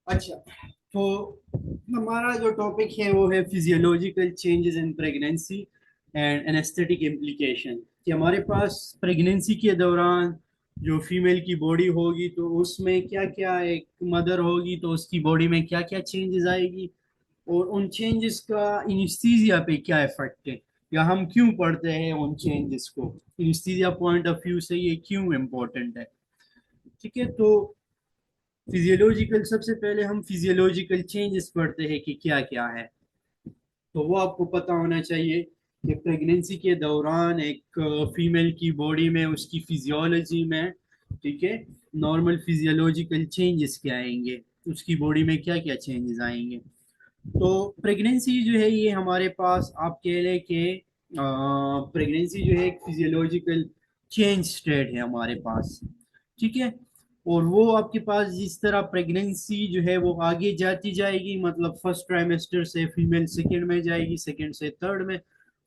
अच्छा, तो हमारा जो टॉपिक है वो है physiological changes in pregnancy and anaesthetic implication. कि हमारे पास प्रेगनेंसी के दौरान जो फीमेल की बॉडी होगी तो उसमें क्या क्या, एक मदर होगी तो उसकी बॉडी में क्या क्या चेंजेस आएगी, और उन चेंजेस का इनिस्थीजिया पे क्या इफेक्ट है, या हम क्यों पढ़ते हैं उन चेंजेस को। इनिस्थीजिया पॉइंट ऑफ व्यू से ये क्यों इम्पोर्टेंट है। ठीक है, तो फिजियोलॉजिकल, सबसे पहले हम फिजियोलॉजिकल चेंजेस पढ़ते हैं कि क्या क्या है। तो वो आपको पता होना चाहिए कि प्रेगनेंसी के दौरान एक फीमेल की बॉडी में, उसकी फिजियोलॉजी में, ठीक है, नॉर्मल फिजियोलॉजिकल चेंजेस क्या आएंगे, उसकी बॉडी में क्या क्या चेंजेस आएंगे। तो प्रेगनेंसी जो है ये हमारे पास, आप कह लें कि प्रेगनेंसी जो है एक फिजियोलॉजिकल चेंज स्टेट है हमारे पास। ठीक है, और वो आपके पास जिस तरह प्रेगनेंसी जो है वो आगे जाती जाएगी, मतलब फर्स्ट ट्राइमेस्टर से फीमेल सेकंड में जाएगी, सेकंड से थर्ड में,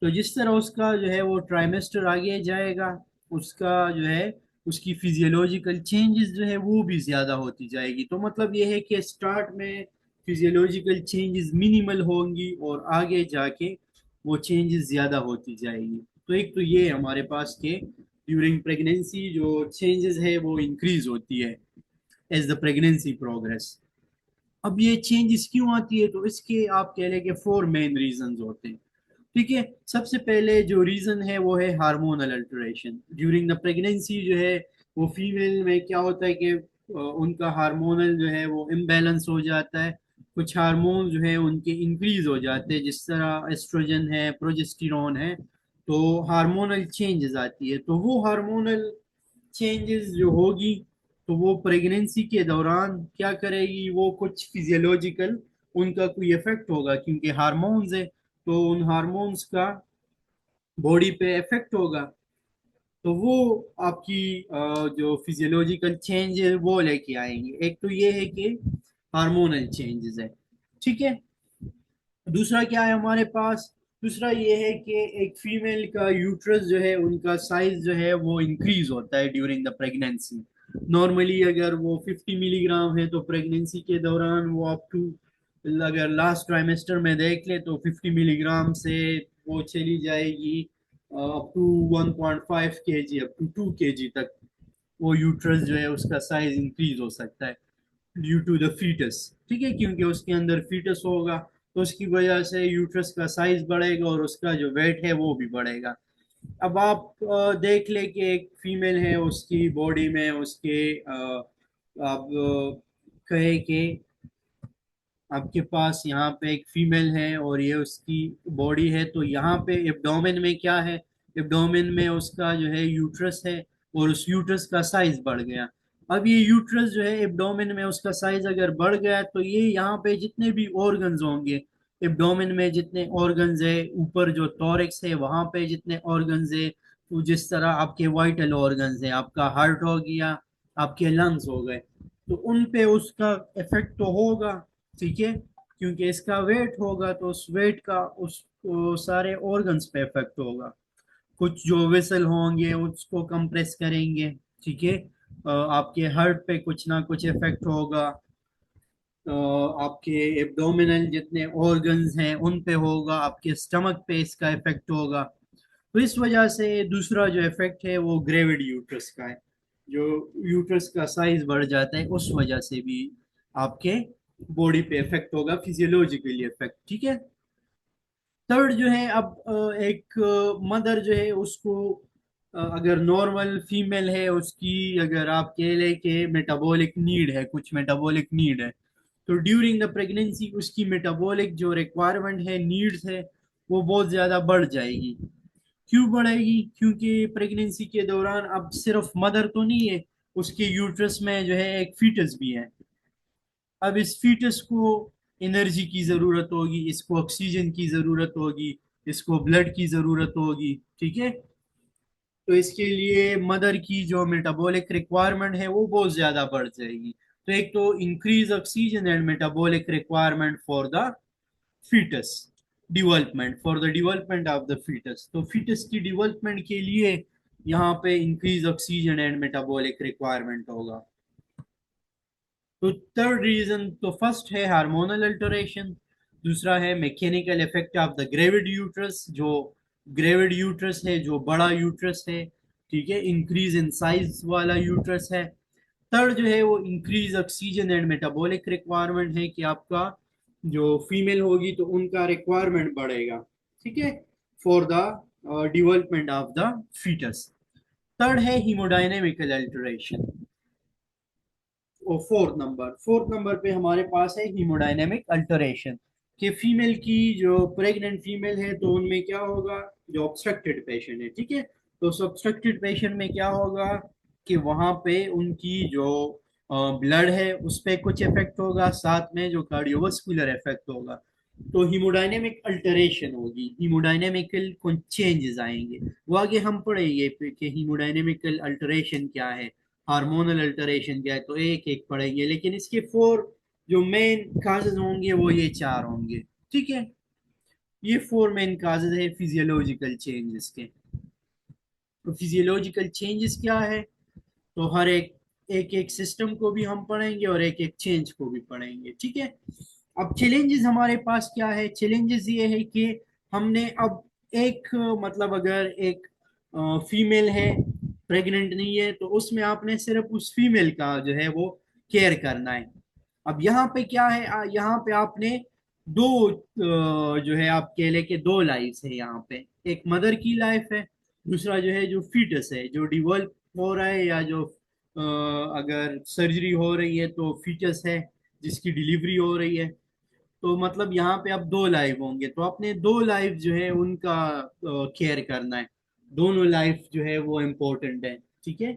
तो जिस तरह उसका जो है वो ट्राइमेस्टर आगे जाएगा, उसका जो है उसकी फिजियोलॉजिकल चेंजेस जो है वो भी ज्यादा होती जाएगी। तो मतलब ये है कि स्टार्ट में फिजियोलॉजिकल चेंजेस मिनिमल होंगी और आगे जाके वो चेंजेस ज्यादा होती जाएगी। तो एक तो ये हमारे पास के ड्यूरिंग प्रेगनेंसी जो चेंजेस है वो इंक्रीज होती है एज द प्रेगनेंसी प्रोग्रेस। अब ये चेंजेस क्यों आती है, तो इसके आप कह लें कि फोर मेन रीजंस होते हैं। ठीक है, सबसे पहले जो रीजन है वो है hormonal alteration during the pregnancy. जो है वो फीमेल में क्या होता है कि उनका हार्मोनल जो है वो इम्बैलेंस हो जाता है। कुछ हार्मोन जो है उनके इंक्रीज हो जाते हैं, जिस तरह एस्ट्रोजन है, प्रोजेस्टेरोन है। तो हार्मोनल चेंजेस आती है, तो वो हार्मोनल चेंजेस जो होगी तो वो प्रेगनेंसी के दौरान क्या करेगी, वो कुछ फिजियोलॉजिकल उनका कोई इफेक्ट होगा, क्योंकि हार्मोन्स है तो उन हार्मोन्स का बॉडी पे इफेक्ट होगा। तो वो आपकी जो फिजियोलॉजिकल चेंज है वो लेके आएंगे। एक तो ये है कि हार्मोनल चेंजेस है। ठीक है, दूसरा क्या है हमारे पास, दूसरा ये है कि एक फीमेल का यूट्रस जो है उनका साइज जो है वो इंक्रीज होता है ड्यूरिंग द प्रेगनेंसी। नॉर्मली अगर वो 50 मिलीग्राम है तो प्रेगनेंसी के दौरान वो अप टू, अगर लास्ट ट्राइमेस्टर में देख ले तो 50 मिलीग्राम से वो चली जाएगी अप टू 1.5 के जी, अप टू 2 के जी तक। वो यूट्रस जो है उसका साइज इंक्रीज हो सकता है ड्यू टू द फीटस। ठीक है, क्योंकि उसके अंदर फीटस होगा तो उसकी वजह से यूट्रस का साइज बढ़ेगा और उसका जो वेट है वो भी बढ़ेगा। अब आप देख ले कि एक फीमेल है, उसकी बॉडी में उसके आप कहे कि आपके पास यहाँ पे एक फीमेल है और ये उसकी बॉडी है, तो यहाँ पे एब्डोमेन में क्या है, एब्डोमेन में उसका जो है यूट्रस है, और उस यूट्रस का साइज बढ़ गया। अब ये यूट्रस जो है एब्डोमेन में उसका साइज अगर बढ़ गया तो ये यहाँ पे जितने भी ऑर्गन्स होंगे, एब्डोमेन में जितने ऑर्गन्स है, ऊपर जो थोरैक्स है वहां पे जितने ऑर्गन्स है, तो जिस तरह आपके वाइटल ऑर्गन्स है, आपका हार्ट हो गया, आपके लंग्स हो गए, तो उन पे उसका इफेक्ट तो होगा। ठीक है, क्योंकि इसका वेट होगा तो उस वेट का उस वो सारे ऑर्गन्स पे इफेक्ट होगा। कुछ जो वेसल होंगे उसको कंप्रेस करेंगे। ठीक है, आपके हार्ट पे कुछ ना कुछ इफेक्ट होगा। आपके एब्डोमिनल जितने ऑर्गन्स हैं उन पे होगा, आपके स्टमक पे इसका इफेक्ट होगा। तो इस वजह से दूसरा जो इफेक्ट है वो ग्रेविड यूट्रस का है। जो यूट्रस का साइज बढ़ जाता है उस वजह से भी आपके बॉडी पे इफेक्ट होगा, फिजियोलॉजिकली इफेक्ट। ठीक है, थर्ड जो है, अब एक मदर जो है उसको अगर नॉर्मल फीमेल है, उसकी अगर आप कह ले कि मेटाबॉलिक नीड है, कुछ मेटाबॉलिक नीड है, तो ड्यूरिंग द प्रेगनेंसी उसकी मेटाबॉलिक जो रिक्वायरमेंट है, नीड्स है, वो बहुत ज़्यादा बढ़ जाएगी। क्यों बढ़ेगी, क्योंकि प्रेगनेंसी के दौरान अब सिर्फ मदर तो नहीं है, उसके यूट्रस में जो है एक फीटस भी है। अब इस फीटस को एनर्जी की जरूरत होगी, इसको ऑक्सीजन की जरूरत होगी, इसको ब्लड की जरूरत होगी। ठीक है, तो इसके लिए मदर की जो मेटाबॉलिक रिक्वायरमेंट है वो बहुत ज्यादा बढ़ जाएगी। तो एक तो increase oxygen and metabolic requirement for the foetus development, for the development of the foetus. तो फीटस की डेवलपमेंट के लिए यहाँ पे increase oxygen and metabolic requirement होगा। तो थर्ड रीजन, तो फर्स्ट है हार्मोनल अल्टरेशन, दूसरा है mechanical effect of the gravid uterus, जो ग्रेविड यूट्रस है, जो बड़ा यूट्रस है, ठीक है, इंक्रीज इन साइज वाला यूट्रस है। थर्ड जो है वो increase oxygen and metabolic requirement है, कि आपका जो फीमेल होगी तो उनका रिक्वायरमेंट बढ़ेगा, ठीक है, for the development of the foetus. Third है हीमोडायनेमिकल अल्टरेशन। और फोर्थ नंबर पे हमारे पास है हीमोडायनेमिक अल्टरेशन, कि फीमेल की, जो प्रेग्नेंट फीमेल है तो उनमें क्या होगा, जो ऑब्स्ट्रक्टेड पेशेंट है, ठीक है, तो ऑब्स्ट्रक्टेड पेशेंट में क्या होगा कि वहां पे उनकी जो ब्लड है उस पे कुछ इफेक्ट होगा, साथ में जो कार्डियोवास्कुलर इफेक्ट होगा, तो हीमोडायनेमिक अल्टरेशन होगी, हीमोडायनेमिकल कुछ चेंजेस आएंगे। वो आगे हम पढ़ेंगे कि हीमोडायनेमिकल अल्टरेशन क्या है, हार्मोनल अल्टरेशन क्या है, तो एक एक पढ़ेंगे, लेकिन इसके फोर जो मेन काजेज होंगे वो ये चार होंगे, ठीक है। ये फोर मेन काजेज है फिजियोलॉजिकल चेंजेस के। तो फिजियोलॉजिकल चेंजेस क्या है, तो हर एक एक एक सिस्टम को भी हम पढ़ेंगे और एक एक चेंज को भी पढ़ेंगे, ठीक है। अब चैलेंजेस हमारे पास क्या है, चैलेंजेस ये है कि हमने अब एक मतलब अगर एक फीमेल है, प्रेग्नेंट नहीं है, तो उसमें आपने सिर्फ उस फीमेल का जो है वो केयर करना है। अब यहाँ पे क्या है, यहाँ पे आपने दो जो है आप कह ले के दो लाइफ है यहाँ पे, एक मदर की लाइफ है, दूसरा जो है जो फीटस है जो डिवोल्व हो रहा है, या जो अगर सर्जरी हो रही है तो फीटस है जिसकी डिलीवरी हो रही है। तो मतलब यहाँ पे अब दो लाइफ होंगे, तो आपने दो लाइफ जो है उनका केयर करना है, दोनों लाइफ जो है वो इम्पोर्टेंट है, ठीक है।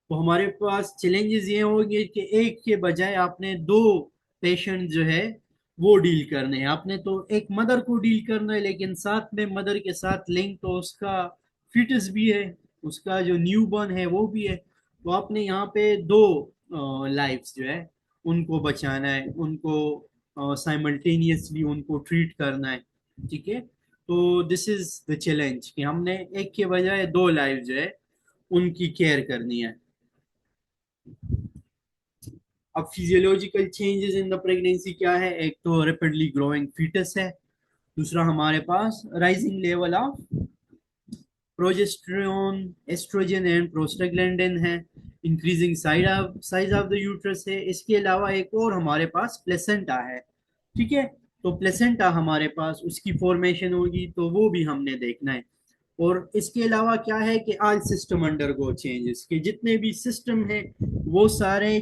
तो हमारे पास चैलेंजेस ये होंगे कि एक के बजाय आपने दो पेशेंट जो है वो डील करने हैं, आपने तो एक मदर को डील करना है, लेकिन साथ में मदर के साथ लिंक तो उसका फिटस भी है, उसका जो न्यू बॉर्न है वो भी है, तो आपने यहाँ पे दो लाइफ्स जो है उनको बचाना है, उनको साइमल्टेनियसली उनको ट्रीट करना है, ठीक है। तो दिस इज द चैलेंज कि हमने एक के बजाय दो लाइफ जो है उनकी केयर करनी है। अब physiological changes in the pregnancy क्या है, एक तो रैपिडली ग्रोइंग फीटस है, दूसरा हमारे पास rising level of progesterone, oestrogen and prostaglandin है, increasing size of the uterus है। इसके अलावा एक और हमारे पास प्लेसेंटा है, ठीक है, तो प्लेसेंटा हमारे पास उसकी फॉर्मेशन होगी, तो वो भी हमने देखना है। और इसके अलावा क्या है कि ऑल सिस्टम अंडरगो चेंजेस, के जितने भी सिस्टम है वो सारे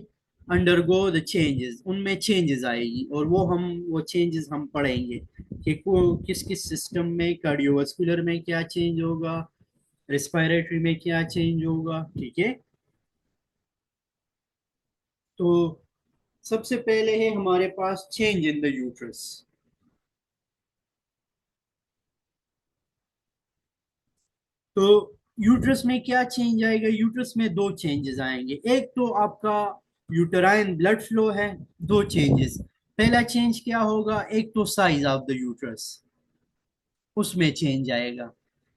अंडरगो द चेंजेस, उनमें चेंजेस आएगी, और वो चेंजेस हम पढ़ेंगे कि किस किस सिस्टम में, कार्डियोवास्कुलर में क्या चेंज होगा, रेस्पिरेटरी में क्या चेंज होगा, ठीक है। तो सबसे पहले है हमारे पास चेंज इन द यूट्रस। तो यूट्रस में क्या चेंज आएगा, यूट्रस में दो चेंजेस आएंगे, एक तो आपका यूटराइन ब्लड फ्लो है, दो चेंजेस। पहला चेंज क्या होगा, एक तो साइज ऑफ द यूट्रस, उसमें चेंज आएगा,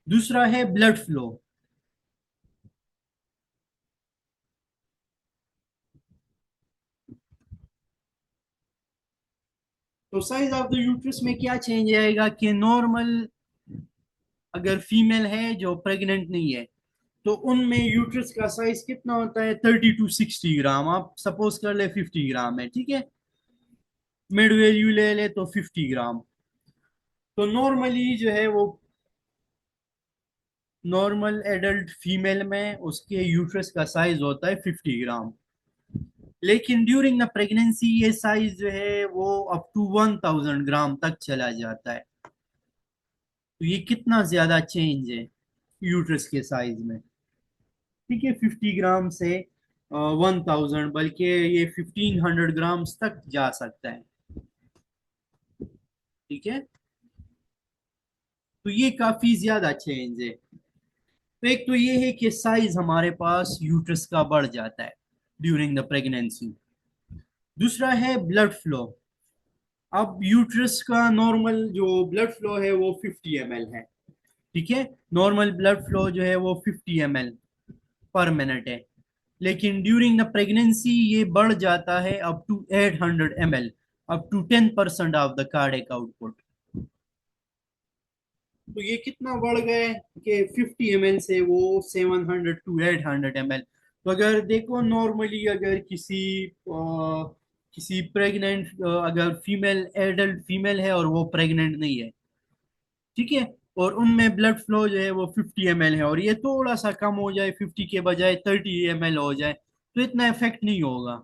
दूसरा है ब्लड फ्लो। तो साइज ऑफ द यूट्रस में क्या चेंज आएगा कि नॉर्मल अगर फीमेल है जो प्रेग्नेंट नहीं है, तो उनमें यूट्रस का साइज कितना होता है, 30 to 60 ग्राम, आप सपोज कर ले 50 ग्राम है, ठीक है, मिड वैल्यू ले ले तो 50 ग्राम। तो नॉर्मली जो है वो नॉर्मल एडल्ट फीमेल में उसके यूट्रस का साइज होता है 50 ग्राम, लेकिन ड्यूरिंग द प्रेगनेंसी ये साइज जो है वो अप टू 1000 ग्राम तक चला जाता है। तो ये कितना ज्यादा चेंज है यूट्रस के साइज में, ठीक है, 50 ग्राम से 1000, बल्कि ये 1500 ग्राम्स तक जा सकता है, ठीक है। तो ये काफी ज्यादा चेंज है। तो एक तो ये है कि साइज हमारे पास यूट्रस का बढ़ जाता है ड्यूरिंग द प्रेगनेंसी। दूसरा है ब्लड फ्लो। अब यूट्रस का नॉर्मल जो ब्लड फ्लो है वो 50 ml है, ठीक है, नॉर्मल ब्लड फ्लो जो है वो 50 ml पर मिनट है। लेकिन ड्यूरिंग द प्रेगनेंसी ये बढ़ जाता है up to 800 ml, up to 10% of the cardiac output. तो ये कितना बढ़ गए कि 50 ml से वो 700 to 800 ml। तो अगर देखो नॉर्मली अगर किसी प्रेग्नेंट, अगर फीमेल, एडल्ट फीमेल है और वो प्रेग्नेंट नहीं है, ठीक है, और उनमें ब्लड फ्लो जो है वो 50 ml है, और ये थोड़ा सा कम हो जाए, 50 के बजाय 30 ml हो जाए, तो इतना इफेक्ट नहीं होगा।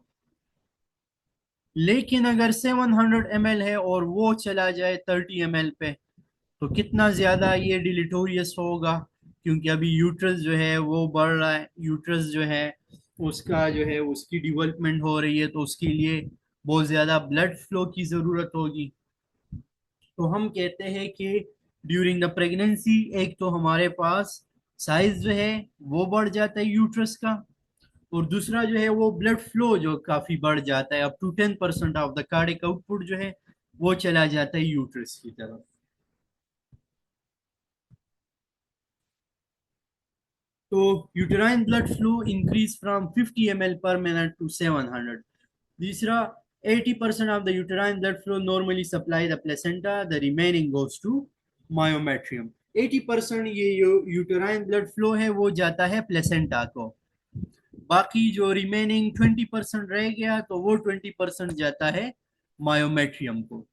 लेकिन अगर 700 ml है और वो चला जाए 30 ml पे, तो कितना ज्यादा ये डिलीटोरियस होगा, क्योंकि अभी यूट्रस जो है वो बढ़ रहा है, यूट्रस जो है उसका जो है उसकी डेवलपमेंट हो रही है, तो उसके लिए बहुत ज्यादा ब्लड फ्लो की जरूरत होगी। तो हम कहते हैं कि ड्यूरिंग द प्रेगनेंसी एक तो हमारे पास साइज जो है वो बढ़ जाता है यूट्रस का, और दूसरा जो है वो ब्लड फ्लो जो काफी बढ़ जाता है, up to 10% of the cardiac output जो है वो चला जाता है यूट्रस की तरफ। तो uterine blood flow increase from 50 ml per minute to 700। तीसरा, 80% of the uterine blood flow normally supply the placenta, the remaining goes to myometrium। 80% ये जो यूटेराइन ब्लड फ्लो है वो जाता है प्लेसेंटा को, बाकी जो रिमेनिंग 20% रह गया तो वो 20% जाता है मायोमेट्रियम को।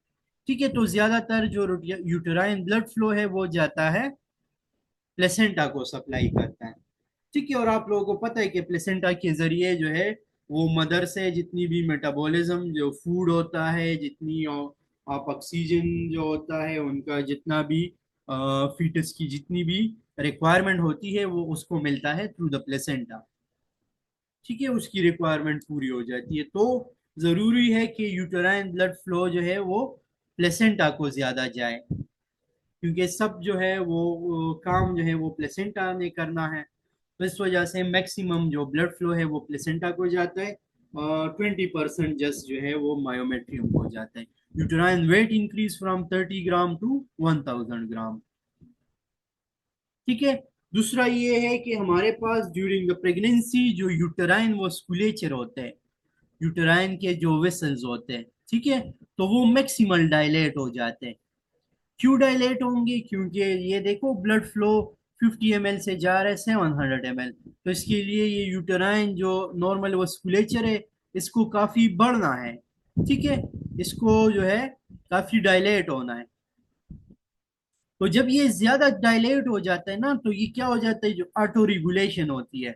ठीक है, तो ज्यादातर जो यूटेराइन ब्लड फ्लो है वो जाता है प्लेसेंटा को सप्लाई करता है। ठीक है, और आप लोगों को पता है कि प्लेसेंटा के जरिए जो है वो मदर से जितनी भी मेटाबॉलिज्म जो फूड होता है, जितनी आप ऑक्सीजन जो होता है उनका जितना भी फीटस की जितनी भी रिक्वायरमेंट होती है वो उसको मिलता है थ्रू द प्लेसेंटा। ठीक है, उसकी रिक्वायरमेंट पूरी हो जाती है, तो जरूरी है कि यूटेराइन ब्लड फ्लो जो है वो प्लेसेंटा को ज्यादा जाए, क्योंकि सब जो है वो काम जो है वो प्लेसेंटा ने करना है। तो इस वजह से मैक्सिमम जो ब्लड फ्लो है वो प्लेसेंटा को जाता है, और 20% जस्ट जो है वो मायोमेट्रियम को जाता है। Uterine weight increase from 30 gram to 1000 gram. ठीक है, दूसरा ये है कि हमारे पास ड्यूरिंग द प्रेगनेंसी जो यूटेराइन वस्कुलेचर होते हैं, यूटेराइन के जो वेसल्स होते हैं, ठीक है, तो वो मैक्सिमल डायलेट हो जाते हैं। क्यों डायलेट होंगे? क्योंकि ये देखो ब्लड फ्लो 50 ml से जा रहा है 700 ml, तो इसके लिए ये यूटेराइन जो नॉर्मल वस्कुलेचर है इसको काफी बढ़ना है। ठीक है, इसको जो है काफी डायलेट होना है। तो जब ये ज्यादा डायलेट हो जाता है ना, तो ये क्या हो जाता है, जो ऑटो रेगुलेशन होती है,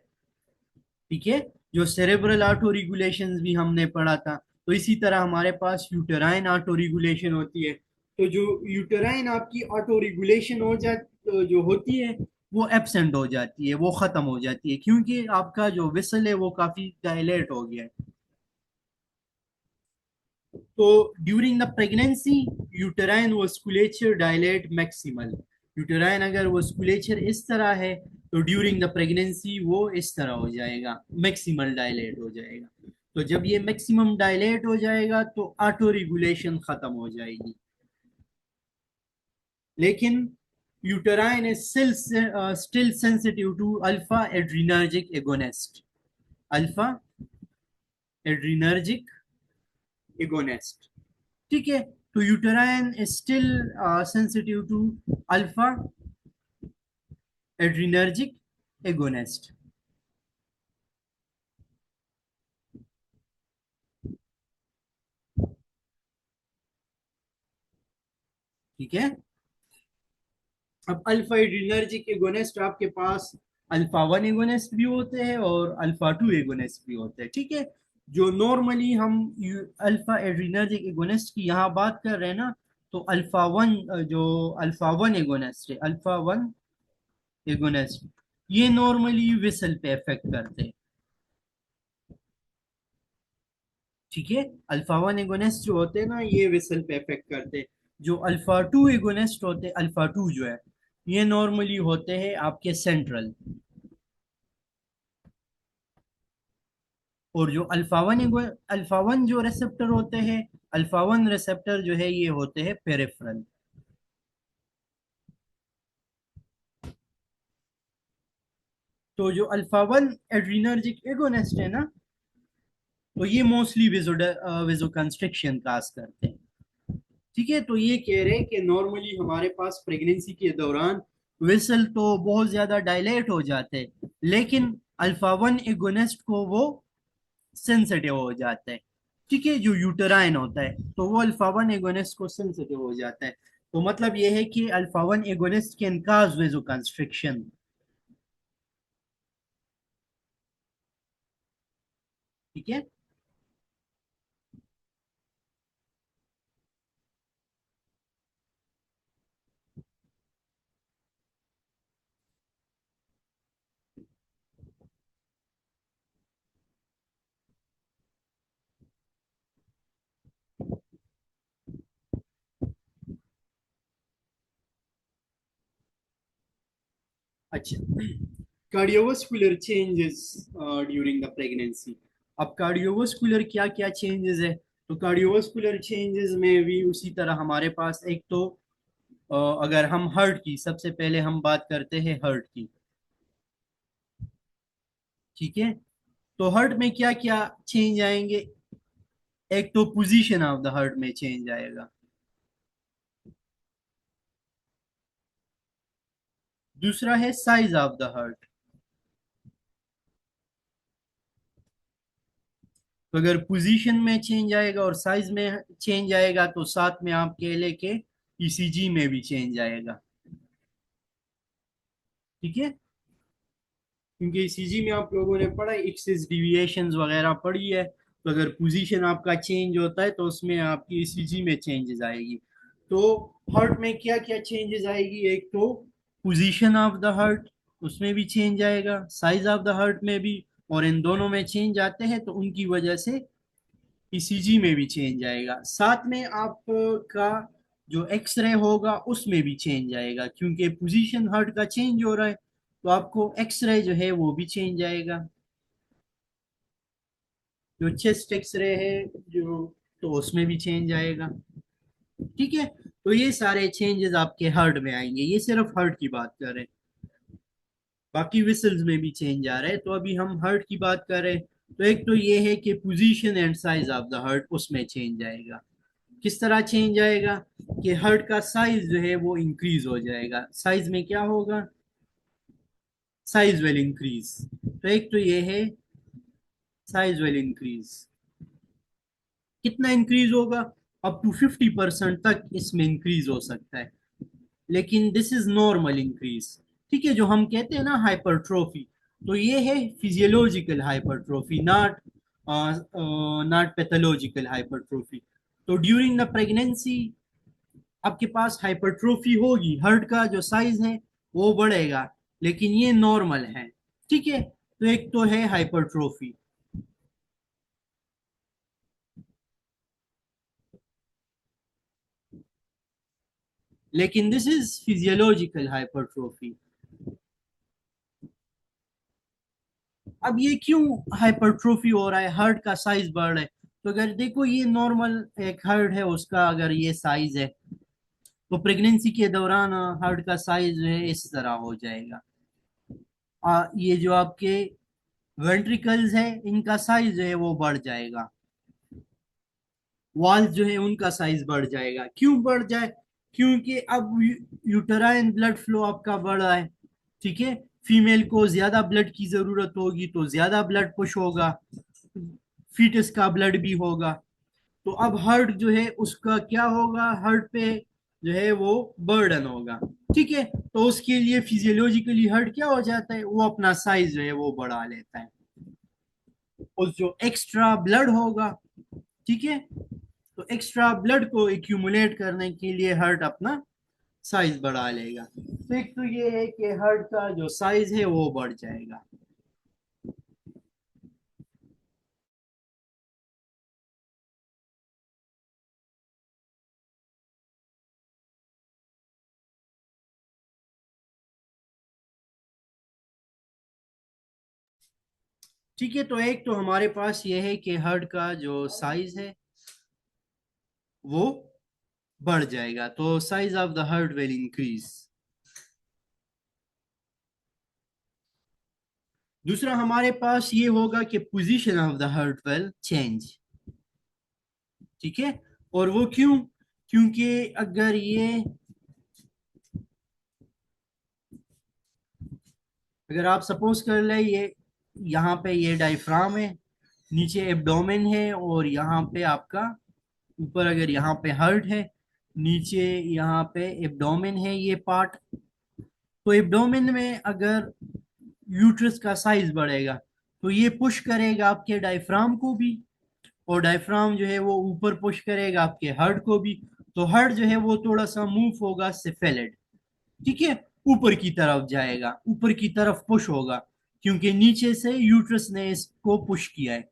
ठीक है, जो सेरेब्रल ऑटो रेगुलेशन भी हमने पढ़ा था, तो इसी तरह हमारे पास यूटेराइन ऑटो रेगुलेशन होती है। तो जो यूटेराइन आपकी ऑटो रेगुलेशन हो जा जो होती है वो एब्सेंट हो जाती है, वो खत्म हो जाती है, क्योंकि आपका जो विसल है वो काफी डायलेट हो गया है। तो during the pregnancy uterine vasculature dilate maximal. Uterine अगर वस्कुलेचर इस तरह है तो ड्यूरिंग द प्रेगनेंसी वो इस तरह हो जाएगा, मैक्सिमल डायलेट हो जाएगा। तो जब ये मैक्सिमम डायलेट हो जाएगा तो ऑटो रेगुलेशन खत्म हो जाएगी। लेकिन uterine is still sensitive to alpha adrenergic agonist, alpha adrenergic agonist. ठीक है, तो uterine is still sensitive to alpha adrenergic agonist. ठीक है, अब अल्फा एड्रीनर्जिक एगोनिस्ट आपके पास अल्फा वन एगोनिस्ट भी होते हैं और अल्फा टू एगोनिस्ट भी होते हैं। ठीक है, जो नॉर्मली हम अल्फा एड्रीनर्जिक एगोनिस्ट की यहाँ बात कर रहे हैं ना, तो अल्फा वन, जो अल्फा वन एगोनिस्ट है, अल्फा वन एगोनिस्ट, ये नॉर्मली विसल पे इफेक्ट करते हैं। ठीक है, अल्फा वन एगोनिस्ट जो होते हैं ना ये विसल पे इफेक्ट करते हैं। जो अल्फा टू एगोनिस्ट होते हैं, अल्फा टू जो है ये नॉर्मली होते हैं आपके सेंट्रल, और जो अल्फा वन जो रिसेप्टर होते हैं, अल्फा वन रिसेप्टर जो है ये होते हैं पेरिफेरल। तो जो अल्फा वन एड्रीनर्जिक एगोनिस्ट है ना, तो ये मोस्टली वेजो कंस्ट्रिक्शन काज करते हैं। ठीक है, तो ये कह रहे हैं कि नॉर्मली हमारे पास प्रेगनेंसी के दौरान वेसल तो बहुत ज्यादा डायलेट हो जाते हैं, लेकिन अल्फा वन एगोनिस्ट को वो सेंसिटिव हो जाता है। ठीक है, जो यूटेराइन होता है तो वो अल्फा वन एगोनिस्ट को सेंसिटिव हो जाता है। तो मतलब ये है कि alpha one agonist can cause vasoconstriction. ठीक है। अच्छा, cardiovascular changes during the pregnancy. अब कार्डियोवास्कुलर क्या क्या चेंजेस है? तो कार्डियोवास्कुलर चेंजेस में भी उसी तरह हमारे पास एक तो अगर हम हार्ट की, सबसे पहले हम बात करते हैं हार्ट की। ठीक है, तो हार्ट में क्या क्या चेंज आएंगे? एक तो पोजीशन ऑफ द हार्ट में चेंज आएगा। दूसरा है साइज ऑफ द हार्ट। तो अगर पोजीशन में चेंज आएगा और साइज में चेंज आएगा तो साथ में आप कह ले के ईसीजी में भी चेंज आएगा। ठीक है, क्योंकि ईसीजी में आप लोगों ने पढ़ा एक्सिस डिविएशंस वगैरह पढ़ी है, तो अगर पोजीशन आपका चेंज होता है तो उसमें आपकी ईसीजी में चेंजेस आएगी। तो हार्ट में क्या क्या चेंजेस आएगी? एक तो पोजीशन ऑफ द हार्ट, उसमें भी चेंज आएगा, साइज ऑफ द हार्ट में भी। और इन दोनों में चेंज आते हैं तो उनकी वजह से ईसीजी में भी चेंज आएगा। साथ में आपका जो एक्सरे होगा उसमें भी चेंज आएगा, क्योंकि पोजीशन हार्ट का चेंज हो रहा है तो आपको एक्सरे जो है वो भी चेंज आएगा। जो चेस्ट एक्सरे है जो, तो उसमें भी चेंज आएगा। ठीक है, तो ये सारे चेंजेस आपके हार्ट में आएंगे, ये सिर्फ हार्ट की बात कर रहे हैं। बाकी विसल्स में भी चेंज आ रहा है, तो अभी हम हार्ट की बात कर रहे हैं। तो एक तो ये है कि position and size of the heart उसमें चेंज आएगा। किस तरह चेंज आएगा? कि हार्ट का साइज जो है वो इंक्रीज हो जाएगा। साइज में क्या होगा? Size will increase. तो एक तो ये है साइज विल इंक्रीज। कितना इंक्रीज होगा? अप टू 50% तक इसमें इंक्रीज हो सकता है, लेकिन दिस इज नॉर्मल इंक्रीज। ठीक है, जो हम कहते हैं ना हाइपरट्रोफी, तो ये है physiological hypertrophy, not not pathological hypertrophy. तो ड्यूरिंग द प्रेगनेंसी आपके पास हाइपरट्रोफी होगी, हार्ट का जो साइज है वो बढ़ेगा, लेकिन ये नॉर्मल है। ठीक है, तो एक तो है हाइपरट्रोफी, लेकिन दिस इज फिजियोलॉजिकल हाइपरट्रोफी। अब ये क्यों हाइपरट्रोफी हो रहा है, हार्ट का साइज बढ़ रहा है? तो अगर देखो ये नॉर्मल एक हार्ट है उसका अगर ये साइज है, तो प्रेगनेंसी के दौरान हार्ट का साइज जो है इस तरह हो जाएगा। ये जो आपके वेंट्रिकल्स है इनका साइज जो है वो बढ़ जाएगा। वॉल्स जो है उनका साइज बढ़ जाएगा। क्यों बढ़ जाए? क्योंकि अब यूटेराइन ब्लड फ्लो आपका बढ़ रहा है। ठीक है, फीमेल को ज्यादा ब्लड की जरूरत होगी तो ज्यादा ब्लड पुश होगा, फीटस का ब्लड भी होगा। तो अब हार्ट जो है उसका क्या होगा? हार्ट पे जो है वो बर्डन होगा। ठीक है, तो उसके लिए फिजियोलॉजिकली हार्ट क्या हो जाता है, वो अपना साइज जो है वो बढ़ा लेता है। और जो एक्स्ट्रा ब्लड होगा, ठीक है, तो एक्स्ट्रा ब्लड को एक्यूमुलेट करने के लिए हार्ट अपना साइज बढ़ा लेगा। तो एक तो ये है कि हार्ट का जो साइज है वो बढ़ जाएगा। ठीक है, तो एक तो हमारे पास ये है कि हार्ट का जो साइज है वो बढ़ जाएगा, तो size of the heart will increase. दूसरा हमारे पास ये होगा कि position of the heart will change. ठीक है, और वो क्यों? क्योंकि अगर ये, अगर आप सपोज कर ले ये यहाँ पे ये डायफ्राम है, नीचे एब्डोमेन है, और यहाँ पे आपका ऊपर अगर यहाँ पे हार्ट है, नीचे यहाँ पे एब्डोमेन है ये पार्ट। तो एब्डोमेन में अगर यूट्रस का साइज बढ़ेगा तो ये पुश करेगा आपके डायफ्राम को भी, और डायफ्राम जो है वो ऊपर पुश करेगा आपके हार्ट को भी। तो हार्ट जो है वो थोड़ा सा मूव होगा सेफेलेड। ठीक है, ऊपर की तरफ जाएगा, ऊपर की तरफ पुश होगा, क्योंकि नीचे से यूट्रस ने इसको पुश किया है।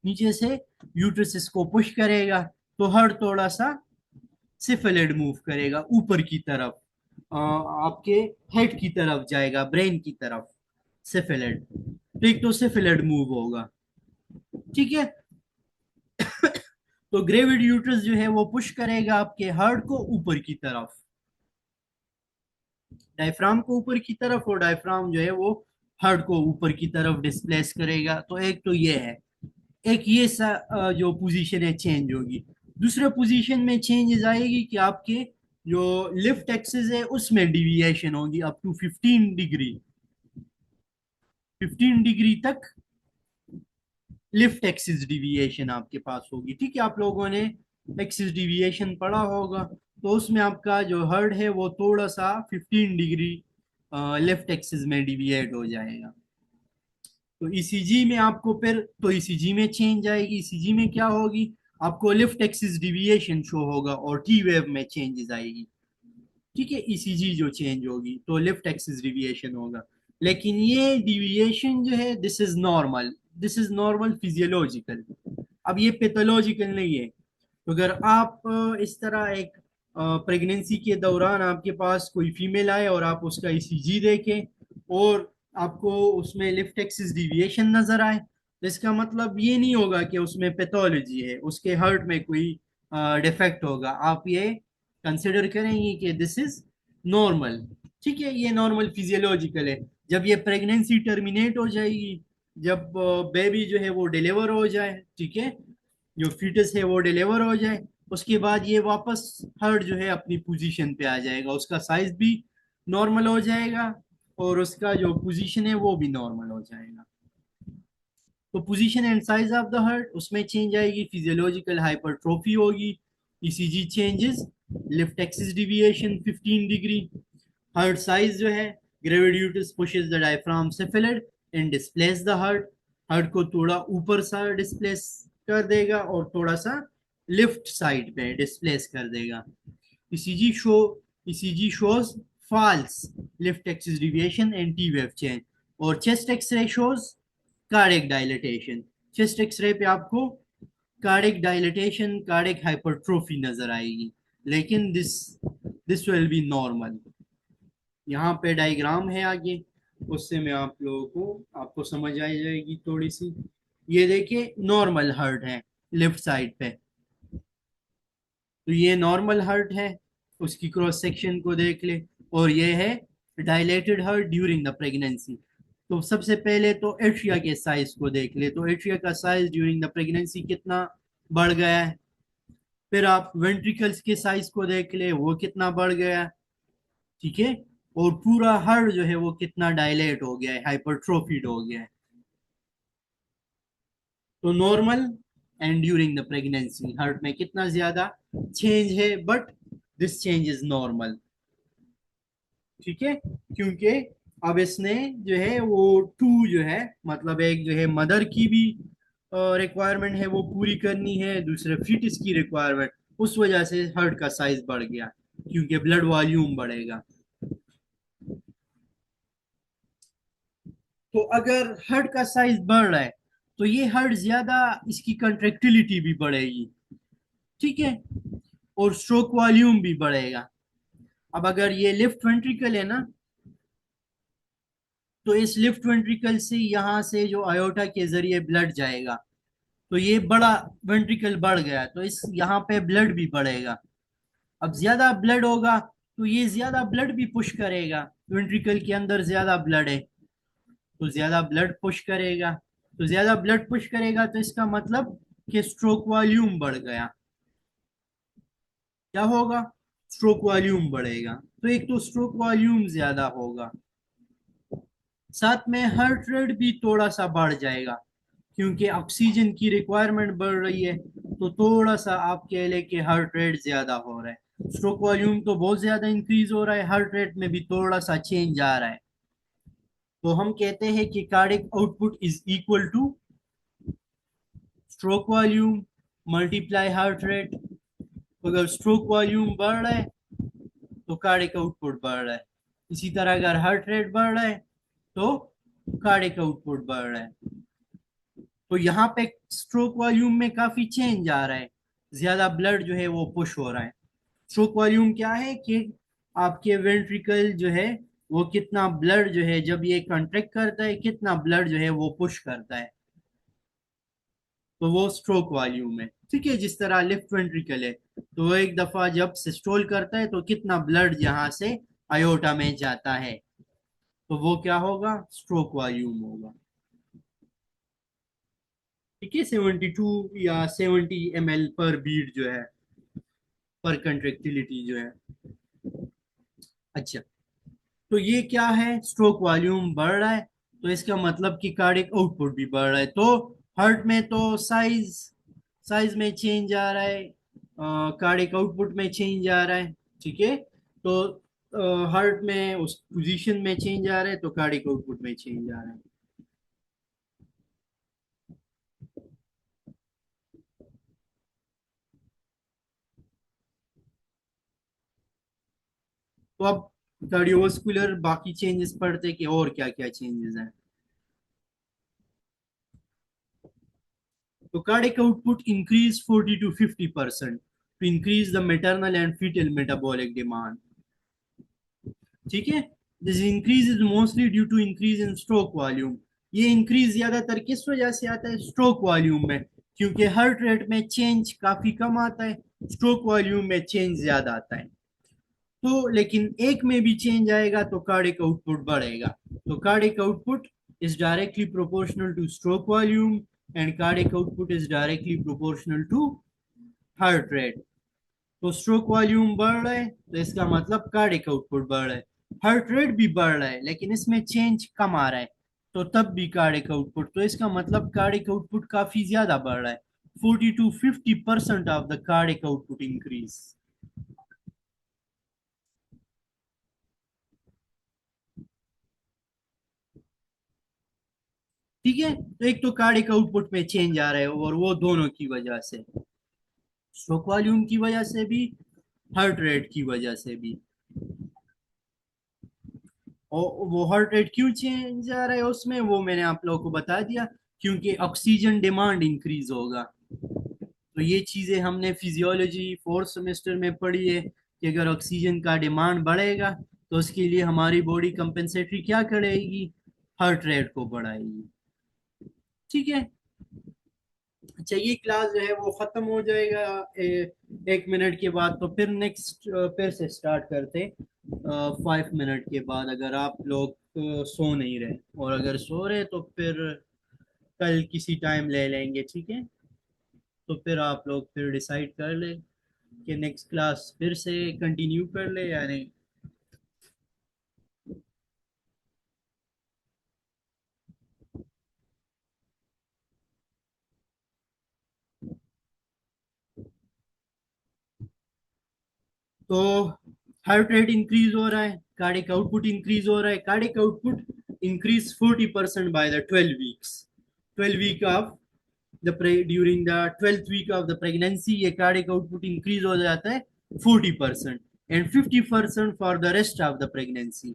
नीचे से यूट्रस इसको पुश करेगा, तो हार्ट थोड़ा सा सेफेलेड मूव करेगा ऊपर की तरफ, आपके हेड की तरफ जाएगा, ब्रेन की तरफ, सेफेलेड। तो एक तो सेफेलेड मूव होगा। ठीक है, तो ग्रेविड यूट्रस जो है वो पुश करेगा आपके हार्ट को ऊपर की तरफ, डायफ्राम को ऊपर की तरफ, और डायफ्राम जो है वो हार्ट को ऊपर की तरफ डिस्प्लेस करेगा। तो एक तो ये है, एक ये जो पोजीशन है चेंज होगी। दूसरे पोजीशन में चेंजेस आएगी कि आपके जो लिफ्ट एक्सिस है उसमें डिविएशन होगी अप टू 15 डिग्री। 15 डिग्री तक लिफ्ट एक्सिस डिविएशन आपके पास होगी। ठीक है, आप लोगों ने एक्सिस डिविएशन पढ़ा होगा, तो उसमें आपका जो हर्ड है वो थोड़ा सा 15 डिग्री लेफ्ट एक्सिस में डिविएट हो जाएगा। तो ईसीजी में आपको फिर, तो ईसीजी में चेंज आएगी। ईसीजी में क्या होगी, आपको लेफ्ट एक्सिस डिविएशन शो होगा और टी वेव में चेंजेस आएगी। ठीक है, ईसीजी जो चेंज होगी तो लेफ्ट एक्सिस डिविएशन होगा। लेकिन ये डिविएशन जो है this is normal, this is normal physiological. अब ये पैथोलॉजिकल नहीं है। तो अगर आप इस तरह एक प्रेगनेंसी के दौरान आपके पास कोई फीमेल आए और आप उसका ईसीजी देखें और आपको उसमें लेफ्ट एक्सिस डिविएशन नजर आए, तो इसका मतलब ये नहीं होगा कि उसमें पैथोलॉजी है, उसके हार्ट में कोई डिफेक्ट होगा। आप ये कंसिडर करेंगे कि दिस इज नॉर्मल। ठीक है, ये नॉर्मल फिजियोलॉजिकल है। जब ये प्रेगनेंसी टर्मिनेट हो जाएगी, जब बेबी जो है वो डिलीवर हो जाए, ठीक है, जो फीटस है वो डिलीवर हो जाए, उसके बाद ये वापस हर्ट जो है अपनी पोजीशन पे आ जाएगा, उसका साइज भी नॉर्मल हो जाएगा और उसका जो पोजीशन है वो भी नॉर्मल हो जाएगा। तो position and size of the heart उसमें चेंज आएगी, फिजियोलॉजिकल हाइपरट्रोफी होगी, ECG changes, left axis deviation 15 degree, heart size जो है, gravid pushes the diaphragm cephalad and displace the heart, heart को थोड़ा ऊपर सा डिस्प्लेस कर देगा और थोड़ा सा लेफ्ट साइड पे डिस्प्लेस कर देगा। ECG show ECG shows false left axis deviation and T wave change, और chest X ray shows cardiac dilatation. Chest X ray पे आपको कार्डिक डायलिटेशन, कार्डिक हाइपरट्रोफी नजर आएगी, लेकिन दिस विल बी नॉर्मल। यहाँ पे डायग्राम है आगे, उससे मैं आप लोगों को, आपको समझ आ जाएगी थोड़ी सी। ये देखिए नॉर्मल हार्ट है लेफ्ट साइड पे, तो ये नॉर्मल हार्ट है, उसकी क्रॉस सेक्शन को देख ले। और ये है dilated heart during the pregnancy. तो सबसे पहले तो एट्रिया के साइज को देख ले, तो एट्रिया का साइज ड्यूरिंग द प्रेगनेंसी कितना बढ़ गया है। फिर आप वेंट्रिकल्स के साइज को देख ले, वो कितना बढ़ गया। ठीक है, और पूरा हार्ट जो है वो कितना डायलेट हो गया है, हाइपरट्रोफिड हो गया है। तो normal and during the pregnancy heart में कितना ज्यादा चेंज है, but this change is normal. ठीक है, क्योंकि अब इसने जो है वो टू जो है, मतलब एक जो है मदर की भी रिक्वायरमेंट है वो पूरी करनी है, दूसरे फिटस की रिक्वायरमेंट, उस वजह से हार्ट का साइज बढ़ गया, क्योंकि ब्लड वॉल्यूम बढ़ेगा। तो अगर हार्ट का साइज बढ़ रहा है तो ये हार्ट ज्यादा, इसकी कंट्रेक्टिलिटी भी बढ़ेगी। ठीक है, और स्ट्रोक वॉल्यूम भी बढ़ेगा। अब अगर ये लेफ्ट वेंट्रिकल है ना, तो इस लेफ्ट वेंट्रिकल से यहाँ से जो आयोटा के जरिए ब्लड जाएगा, तो ये बड़ा वेंट्रिकल बढ़ गया, तो इस यहाँ पे ब्लड भी बढ़ेगा। अब ज्यादा ब्लड होगा तो ये ज्यादा ब्लड भी पुश करेगा, वेंट्रिकल के अंदर ज्यादा ब्लड है, तो ज्यादा ब्लड पुश करेगा। तो ज्यादा ब्लड पुश करेगा तो इसका मतलब कि स्ट्रोक वॉल्यूम बढ़ गया। क्या होगा? स्ट्रोक वॉल्यूम बढ़ेगा। तो एक तो स्ट्रोक वॉल्यूम ज्यादा होगा, साथ में हार्ट रेट भी थोड़ा सा बढ़ जाएगा, क्योंकि ऑक्सीजन की रिक्वायरमेंट बढ़ रही है। तो थोड़ा सा आप कह ले कि हार्ट रेट ज्यादा हो रहा है। स्ट्रोक वॉल्यूम तो बहुत ज्यादा इंक्रीज हो रहा है, हार्ट रेट में भी थोड़ा सा चेंज आ रहा है। तो हम कहते हैं कि cardiac output is equal two stroke volume multiply heart rate. अगर स्ट्रोक वॉल्यूम बढ़ रहा है तो कार्डिक आउटपुट बढ़ रहा है। इसी तरह अगर हार्ट रेट बढ़ रहा है तो कार्डिक आउटपुट बढ़ रहा है। तो यहाँ पे स्ट्रोक वॉल्यूम में काफी चेंज आ रहा है, ज्यादा ब्लड जो है वो पुश हो रहा है। स्ट्रोक वॉल्यूम क्या है कि आपके वेंट्रिकल जो है वो कितना ब्लड जो है जब ये कंट्रैक्ट करता है, कितना ब्लड जो है वो पुश करता है, तो वो स्ट्रोक वॉल्यूम है। ठीक है, जिस तरह लेफ्ट वेंट्रिकल है तो वो एक दफा जब सिस्टोल करता है तो कितना ब्लड यहाँ से आयोटा में जाता है, तो वो क्या होगा? स्ट्रोक वॉल्यूम होगा। ठीक है, 72 या 70 ml पर बीट जो है, पर कंट्रेक्टिलिटी जो है। अच्छा, तो ये क्या है? स्ट्रोक वॉल्यूम बढ़ रहा है तो इसका मतलब कि कार्डिक आउटपुट भी बढ़ रहा है। तो हार्ट में तो साइज साइज में चेंज आ रहा है, कार्डिक आउटपुट में चेंज आ रहा है। ठीक है, तो हार्ट में उस पोजीशन में चेंज आ रहा है तो कार्डिक आउटपुट में चेंज आ रहा है। तो अब कार्डियोवास्कुलर बाकी चेंजेस पढ़ते कि और क्या क्या चेंजेस हैं। तो cardiac output increase 40 to 50% to increase the maternal and fetal metabolic demand. ठीक है, this increase is mostly due to increase in stroke volume. ये इंक्रीज ज्यादातर किस वजह से आता है? स्ट्रोक वॉल्यूम में, क्योंकि हार्ट रेट में चेंज काफी कम आता है, स्ट्रोक वॉल्यूम में चेंज ज्यादा आता है। तो लेकिन एक में भी चेंज आएगा तो कार्डिक आउटपुट बढ़ेगा। तो cardiac output is directly proportional to stroke volume and cardiac output is directly proportional to heart rate. तो स्ट्रोक वॉल्यूम बढ़ रहा है तो इसका मतलब कार्डिक आउटपुट बढ़ रहा है। हार्ट रेट भी बढ़ रहा है लेकिन इसमें चेंज कम आ रहा है, तो तब भी कार्डिक आउटपुट, तो इसका मतलब कार्डिक आउटपुट काफी ज्यादा बढ़ रहा है। 40 to 50% of the cardiac output increase. ठीक है, तो एक तो कार्डिक आउटपुट में चेंज आ रहा है और वो दोनों की वजह से, स्ट्रोक वॉल्यूम की वजह से भी, हार्ट रेट की वजह से भी। और वो हार्ट रेट क्यों चेंज आ रहा है उसमें, वो मैंने आप लोगों को बता दिया, क्योंकि ऑक्सीजन डिमांड इंक्रीज होगा। तो ये चीजें हमने फिजियोलॉजी फोर्थ सेमेस्टर में पढ़ी है कि अगर ऑक्सीजन का डिमांड बढ़ेगा तो उसके लिए हमारी बॉडी कंपेंसेटरी क्या करेगी? हार्ट रेट को बढ़ाएगी। ठीक है। अच्छा, ये क्लास जो है वो खत्म हो जाएगा 1 मिनट के बाद, तो फिर नेक्स्ट फिर से स्टार्ट करते 5 मिनट के बाद, अगर आप लोग सो नहीं रहे, और अगर सो रहे तो फिर कल किसी टाइम ले लेंगे। ठीक है, तो फिर आप लोग फिर डिसाइड कर ले कि नेक्स्ट क्लास फिर से कंटिन्यू कर ले या नहीं। तो हार्ट रेट इंक्रीज हो रहा है, कार्डिक आउटपुट इंक्रीज हो रहा है। Cardiac output increase 40% by the 12 weeks. 12 week of the during the 12th week of the pregnancy ये कार्डिक आउटपुट इंक्रीज हो जाता है 40%, and 50% for the rest of the pregnancy.